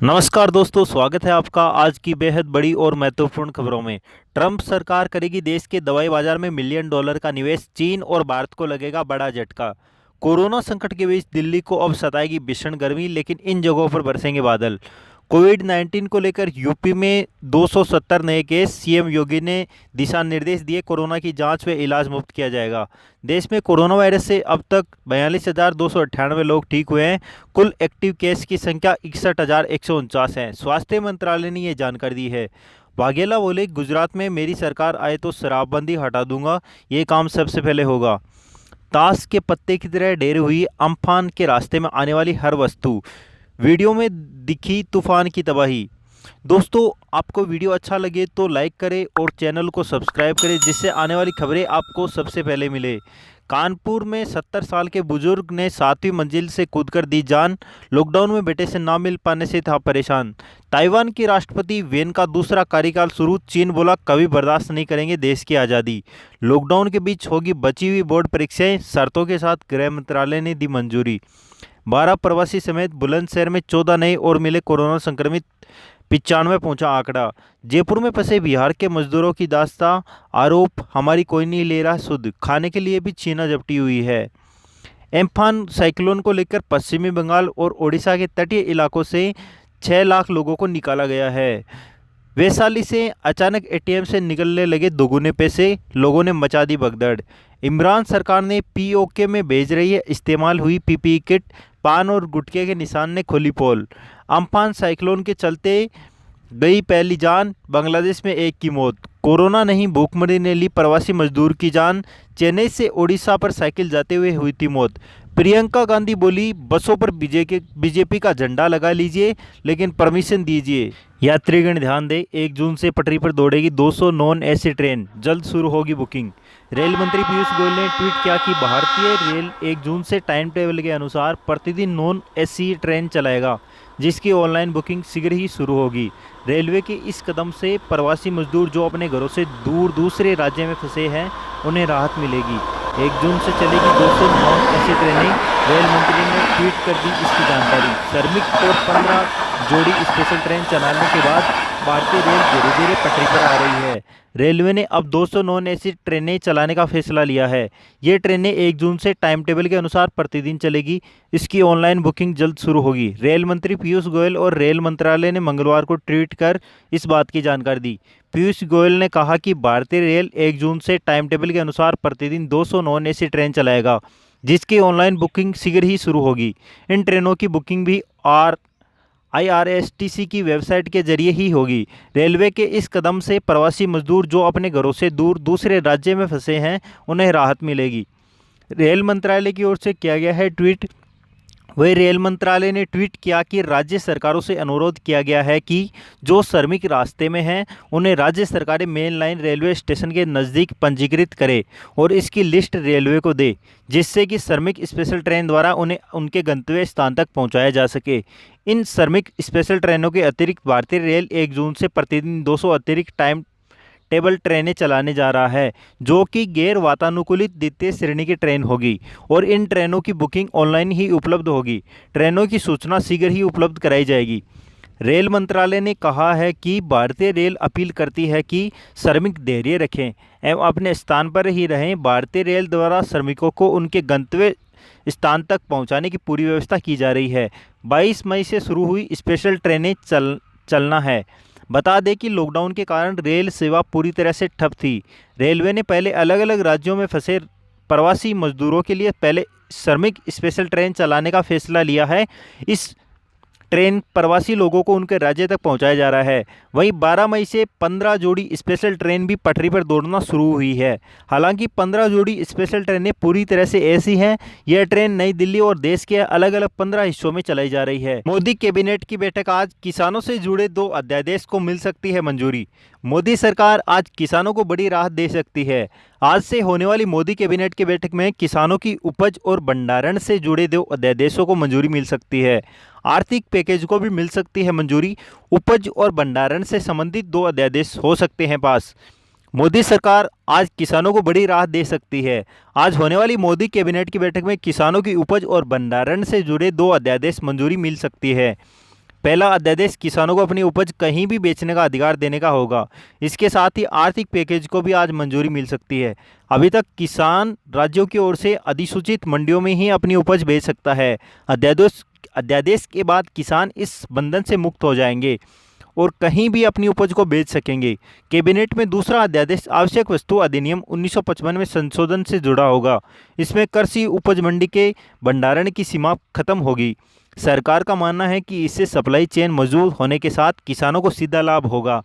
नमस्कार दोस्तों, स्वागत है आपका आज की बेहद बड़ी और महत्वपूर्ण खबरों में। ट्रंप सरकार करेगी देश के दवाई बाजार में मिलियन डॉलर का निवेश, चीन और भारत को लगेगा बड़ा झटका। कोरोना संकट के बीच दिल्ली को अब सताएगी भीषण गर्मी, लेकिन इन जगहों पर बरसेंगे बादल। कोविड 19 को लेकर यूपी में 270 नए केस, सीएम योगी ने दिशा निर्देश दिए, कोरोना की जांच व इलाज मुफ्त किया जाएगा। देश में कोरोना वायरस से अब तक 42,298 लोग ठीक हुए हैं। कुल एक्टिव केस की संख्या 61,149 है। स्वास्थ्य मंत्रालय ने ये जानकारी दी है। वाघेला बोले, गुजरात में मेरी सरकार आए तो शराबबंदी हटा दूंगा, ये काम सबसे पहले होगा। ताश के पत्ते की तरह ढेर हुई अम्फान के रास्ते में आने वाली हर वस्तु, वीडियो में दिखी तूफान की तबाही। दोस्तों, आपको वीडियो अच्छा लगे तो लाइक करें और चैनल को सब्सक्राइब करें, जिससे आने वाली खबरें आपको सबसे पहले मिले। कानपुर में 70 साल के बुजुर्ग ने 7वीं मंजिल से कूदकर दी जान, लॉकडाउन में बेटे से ना मिल पाने से था परेशान। ताइवान के राष्ट्रपति वेन का दूसरा कार्यकाल शुरू, चीन बोला कभी बर्दाश्त नहीं करेंगे देश की आज़ादी। लॉकडाउन के बीच होगी बची हुई बोर्ड परीक्षाएं, शर्तों के साथ गृह मंत्रालय ने दी मंजूरी। 12 प्रवासी समेत बुलंदशहर में 14 नए और मिले कोरोना संक्रमित, 95 पहुंचा आंकड़ा। जयपुर में फंसे बिहार के मजदूरों की दास्तां, आरोप हमारी कोई नहीं ले रहा सुध, खाने के लिए भी छीना झपटी हुई है। एम्फान साइक्लोन को लेकर पश्चिमी बंगाल और ओडिशा के तटीय इलाकों से 6 लाख लोगों को निकाला गया है। वैशाली से अचानक एटीएम से निकलने लगे दोगुने पैसे, लोगों ने मचा दी भगदड़। इमरान सरकार ने पीओके में भेज रही है इस्तेमाल हुई पीपीई किट, पान और गुटखे के निशान ने खोली पोल। अम्फान साइक्लोन के चलते गई पहली जान, बांग्लादेश में एक की मौत। कोरोना नहीं भूखमरी ने ली प्रवासी मजदूर की जान, चेन्नई से ओडिशा पर साइकिल जाते हुए हुई थी मौत। प्रियंका गांधी बोली, बसों पर बीजेपी का झंडा लगा लीजिए, लेकिन परमिशन दीजिए। यात्रीगण ध्यान दें, 1 जून से पटरी पर दौड़ेगी 200 नॉन एसी ट्रेन, जल्द शुरू होगी बुकिंग। रेल मंत्री पीयूष गोयल ने ट्वीट किया कि भारतीय रेल 1 जून से टाइम टेबल के अनुसार प्रतिदिन नॉन एसी ट्रेन चलाएगा, जिसकी ऑनलाइन बुकिंग शीघ्र ही शुरू होगी। रेलवे के इस कदम से प्रवासी मजदूर जो अपने घरों से दूर दूसरे राज्य में फंसे हैं, उन्हें राहत मिलेगी। 1 जून से चलेगी 200 नॉन एसी ट्रेनें, रेल मंत्री ने ट्वीट कर दी इसकी जानकारी। श्रमिक और 15 जोड़ी स्पेशल ट्रेन चलाने के बाद भारतीय रेल धीरे धीरे पटरी पर आ रही है। रेलवे ने अब 200 नॉन एसी ट्रेनें चलाने का फैसला लिया है। ये ट्रेनें 1 जून से टाइम टेबल के अनुसार प्रतिदिन चलेगी। इसकी ऑनलाइन बुकिंग जल्द शुरू होगी। रेल मंत्री पीयूष गोयल और रेल मंत्रालय ने मंगलवार को ट्वीट कर इस बात की जानकारी दी। पीयूष गोयल ने कहा कि भारतीय रेल 1 जून से टाइम टेबल के अनुसार प्रतिदिन 200 नॉन एसी ट्रेन चलाएगा, जिसकी ऑनलाइन बुकिंग शीघ्र ही शुरू होगी। इन ट्रेनों की बुकिंग भी आईआरएसटीसी की वेबसाइट के जरिए ही होगी। रेलवे के इस कदम से प्रवासी मजदूर जो अपने घरों से दूर दूसरे राज्य में फंसे हैं, उन्हें राहत मिलेगी। रेल मंत्रालय की ओर से किया गया है ट्वीट। वही रेल मंत्रालय ने ट्वीट किया कि राज्य सरकारों से अनुरोध किया गया है कि जो श्रमिक रास्ते में हैं, उन्हें राज्य सरकारें मेन लाइन रेलवे स्टेशन के नज़दीक पंजीकृत करें और इसकी लिस्ट रेलवे को दे, जिससे कि श्रमिक स्पेशल ट्रेन द्वारा उन्हें उनके गंतव्य स्थान तक पहुंचाया जा सके। इन श्रमिक स्पेशल ट्रेनों के अतिरिक्त भारतीय रेल 1 जून से प्रतिदिन 200 अतिरिक्त टाइम टेबल ट्रेनें चलाने जा रहा है, जो कि गैर वातानुकूलित द्वितीय श्रेणी की ट्रेन होगी और इन ट्रेनों की बुकिंग ऑनलाइन ही उपलब्ध होगी। ट्रेनों की सूचना शीघ्र ही उपलब्ध कराई जाएगी। रेल मंत्रालय ने कहा है कि भारतीय रेल अपील करती है कि श्रमिक धैर्य रखें एवं अपने स्थान पर ही रहें। भारतीय रेल द्वारा श्रमिकों को उनके गंतव्य स्थान तक पहुंचाने की पूरी व्यवस्था की जा रही है। 22 मई से शुरू हुई स्पेशल ट्रेनें चलना है। बता दें कि लॉकडाउन के कारण रेल सेवा पूरी तरह से ठप थी। रेलवे ने पहले अलग अलग राज्यों में फंसे प्रवासी मजदूरों के लिए पहले श्रमिक स्पेशल ट्रेन चलाने का फैसला लिया है। इस ट्रेन प्रवासी लोगों को उनके राज्य तक पहुंचाया जा रहा है। वहीं 12 मई से 15 जोड़ी स्पेशल ट्रेन भी पटरी पर दौड़ना शुरू हुई है। हालांकि 15 जोड़ी स्पेशल ट्रेनें पूरी तरह से ऐसी हैं। यह ट्रेन नई दिल्ली और देश के अलग अलग 15 हिस्सों में चलाई जा रही है। मोदी कैबिनेट की बैठक आज, किसानों से जुड़े 2 अध्यादेश को मिल सकती है मंजूरी। मोदी सरकार आज किसानों को बड़ी राहत दे सकती है। आज से होने वाली मोदी कैबिनेट की बैठक में किसानों की उपज और भंडारण से जुड़े 2 अध्यादेशों को मंजूरी मिल सकती है। आर्थिक पैकेज को भी मिल सकती है मंजूरी। उपज और भंडारण से संबंधित 2 अध्यादेश हो सकते हैं पास। मोदी सरकार आज किसानों को बड़ी राहत दे सकती है। आज होने वाली मोदी कैबिनेट की बैठक में किसानों की उपज और भंडारण से जुड़े 2 अध्यादेश मंजूरी मिल सकती है। पहला अध्यादेश किसानों को अपनी उपज कहीं भी बेचने का अधिकार देने का होगा। इसके साथ ही आर्थिक पैकेज को भी आज मंजूरी मिल सकती है। अभी तक किसान राज्यों की ओर से अधिसूचित मंडियों में ही अपनी उपज बेच सकता है। अध्यादेश के बाद किसान इस बंधन से मुक्त हो जाएंगे और कहीं भी अपनी उपज को बेच सकेंगे। कैबिनेट में दूसरा अध्यादेश आवश्यक वस्तु अधिनियम 1955 में संशोधन से जुड़ा होगा। इसमें कृषि उपज मंडी के भंडारण की सीमा खत्म होगी। सरकार का मानना है कि इससे सप्लाई चेन मजबूत होने के साथ किसानों को सीधा लाभ होगा।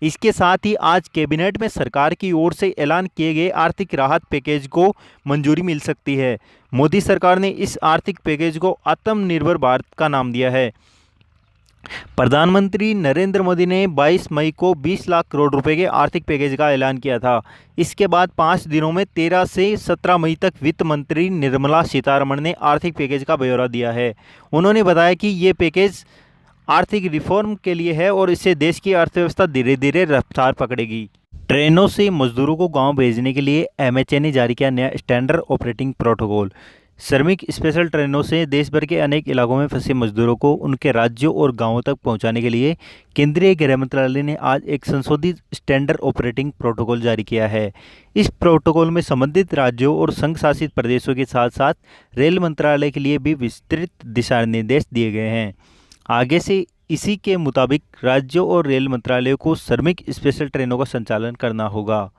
इसके साथ ही आज कैबिनेट में सरकार की ओर से ऐलान किए गए आर्थिक राहत पैकेज को मंजूरी मिल सकती है। मोदी सरकार ने इस आर्थिक पैकेज को आत्मनिर्भर भारत का नाम दिया है। प्रधानमंत्री नरेंद्र मोदी ने 22 मई को 20 लाख करोड़ रुपए के आर्थिक पैकेज का ऐलान किया था। इसके बाद 5 दिनों में 13 से 17 मई तक वित्त मंत्री निर्मला सीतारमण ने आर्थिक पैकेज का ब्यौरा दिया है। उन्होंने बताया कि ये पैकेज आर्थिक रिफॉर्म के लिए है और इससे देश की अर्थव्यवस्था धीरे धीरे रफ्तार पकड़ेगी। ट्रेनों से मजदूरों को गांव भेजने के लिए एमएचए ने जारी किया नया स्टैंडर्ड ऑपरेटिंग प्रोटोकॉल। श्रमिक स्पेशल ट्रेनों से देश भर के अनेक इलाकों में फंसे मजदूरों को उनके राज्यों और गांवों तक पहुंचाने के लिए केंद्रीय गृह मंत्रालय ने आज एक संशोधित स्टैंडर्ड ऑपरेटिंग प्रोटोकॉल जारी किया है। इस प्रोटोकॉल में संबंधित राज्यों और संघ शासित प्रदेशों के साथ साथ रेल मंत्रालय के लिए भी विस्तृत दिशा निर्देश दिए गए हैं। आगे से इसी के मुताबिक राज्यों और रेल मंत्रालयों को श्रमिक स्पेशल ट्रेनों का संचालन करना होगा।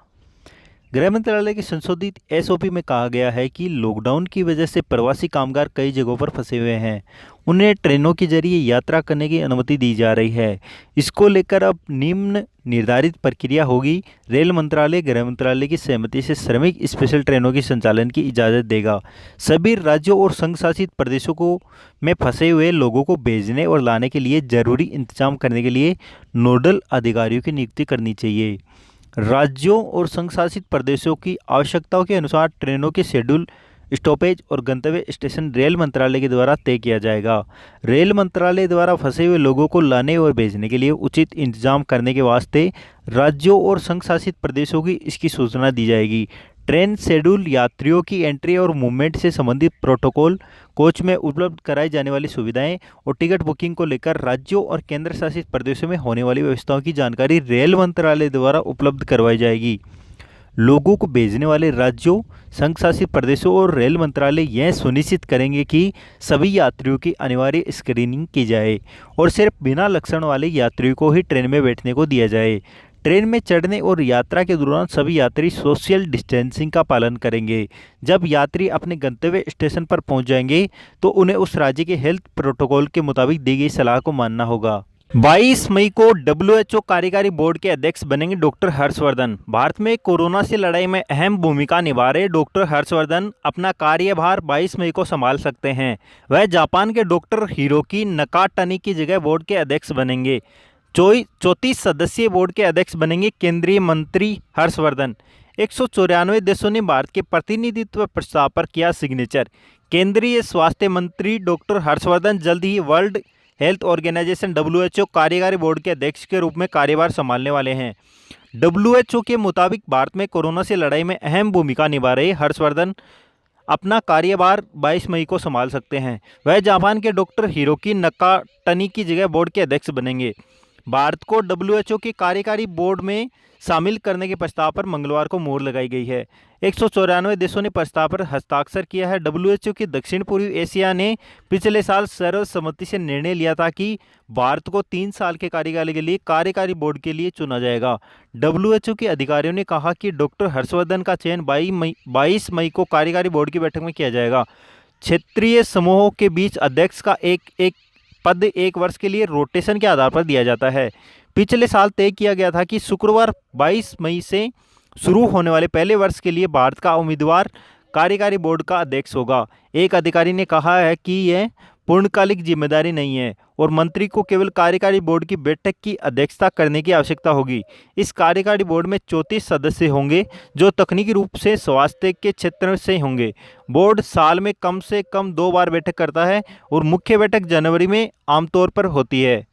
गृह मंत्रालय की संशोधित एसओपी में कहा गया है कि लॉकडाउन की वजह से प्रवासी कामगार कई जगहों पर फंसे हुए हैं। उन्हें ट्रेनों के जरिए यात्रा करने की अनुमति दी जा रही है। इसको लेकर अब निम्न निर्धारित प्रक्रिया होगी। रेल मंत्रालय गृह मंत्रालय की सहमति से श्रमिक स्पेशल ट्रेनों के संचालन की इजाज़त देगा। सभी राज्यों और संघ शासित प्रदेशों को में फंसे हुए लोगों को भेजने और लाने के लिए जरूरी इंतजाम करने के लिए नोडल अधिकारियों की नियुक्ति करनी चाहिए। राज्यों और संघ शासित प्रदेशों की आवश्यकताओं के अनुसार ट्रेनों के शेड्यूल, स्टॉपेज और गंतव्य स्टेशन रेल मंत्रालय के द्वारा तय किया जाएगा। रेल मंत्रालय द्वारा फंसे हुए लोगों को लाने और भेजने के लिए उचित इंतजाम करने के वास्ते राज्यों और संघ शासित प्रदेशों की इसकी सूचना दी जाएगी। ट्रेन शेड्यूल, यात्रियों की एंट्री और मूवमेंट से संबंधित प्रोटोकॉल, कोच में उपलब्ध कराई जाने वाली सुविधाएं और टिकट बुकिंग को लेकर राज्यों और केंद्र शासित प्रदेशों में होने वाली व्यवस्थाओं की जानकारी रेल मंत्रालय द्वारा उपलब्ध करवाई जाएगी। लोगों को भेजने वाले राज्यों, संघ शासित प्रदेशों और रेल मंत्रालय यह सुनिश्चित करेंगे कि सभी यात्रियों की अनिवार्य स्क्रीनिंग की जाए और सिर्फ बिना लक्षण वाले यात्रियों को ही ट्रेन में बैठने को दिया जाए। ट्रेन में चढ़ने और यात्रा के दौरान सभी यात्री सोशल डिस्टेंसिंग का पालन करेंगे। जब यात्री अपने गंतव्य स्टेशन पर पहुंच जाएंगे तो उन्हें उस राज्य के हेल्थ प्रोटोकॉल के मुताबिक दी गई सलाह को मानना होगा। 22 मई को डब्ल्यूएचओ कार्यकारी बोर्ड के अध्यक्ष बनेंगे डॉक्टर हर्षवर्धन। भारत में कोरोना से लड़ाई में अहम भूमिका निभा रहे डॉक्टर हर्षवर्धन अपना कार्यभार 22 मई को संभाल सकते हैं। वह जापान के डॉक्टर हिरोकी नकाटानी की जगह बोर्ड के अध्यक्ष बनेंगे। 34 सदस्यीय बोर्ड के अध्यक्ष बनेंगे केंद्रीय मंत्री हर्षवर्धन। 194 देशों ने भारत के प्रतिनिधित्व प्रस्ताव पर किया सिग्नेचर। केंद्रीय स्वास्थ्य मंत्री डॉक्टर हर्षवर्धन जल्द ही वर्ल्ड हेल्थ ऑर्गेनाइजेशन डब्ल्यूएचओ कार्यकारी बोर्ड के अध्यक्ष के रूप में कार्यभार संभालने वाले हैं। डब्ल्यूएचओ के मुताबिक भारत में कोरोना से लड़ाई में अहम भूमिका निभा रहे हर्षवर्धन अपना कार्यभार 22 मई को संभाल सकते हैं। वह जापान के डॉक्टर हिरोकी नकाटानी की जगह बोर्ड के अध्यक्ष बनेंगे। भारत को डब्ल्यूएचओ के कार्यकारी बोर्ड में शामिल करने के प्रस्ताव पर मंगलवार को मोहर लगाई गई है। 194 देशों ने प्रस्ताव पर हस्ताक्षर किया है। डब्ल्यूएचओ की दक्षिण पूर्वी एशिया ने पिछले साल सर्वसम्मति से निर्णय लिया था कि भारत को 3 साल के कार्यकाल के लिए कार्यकारी बोर्ड के लिए चुना जाएगा। डब्ल्यूएचओ के अधिकारियों ने कहा कि डॉक्टर हर्षवर्धन का चयन 22 मई को कार्यकारी बोर्ड की बैठक में किया जाएगा। क्षेत्रीय समूहों के बीच अध्यक्ष का एक पद 1 वर्ष के लिए रोटेशन के आधार पर दिया जाता है। पिछले साल तय किया गया था कि शुक्रवार 22 मई से शुरू होने वाले पहले वर्ष के लिए भारत का उम्मीदवार कार्यकारी बोर्ड का अध्यक्ष होगा। एक अधिकारी ने कहा है कि यह पूर्णकालिक जिम्मेदारी नहीं है और मंत्री को केवल कार्यकारी बोर्ड की बैठक की अध्यक्षता करने की आवश्यकता होगी। इस कार्यकारी बोर्ड में 34 सदस्य होंगे जो तकनीकी रूप से स्वास्थ्य के क्षेत्र से होंगे। बोर्ड साल में कम से कम 2 बार बैठक करता है और मुख्य बैठक जनवरी में आमतौर पर होती है।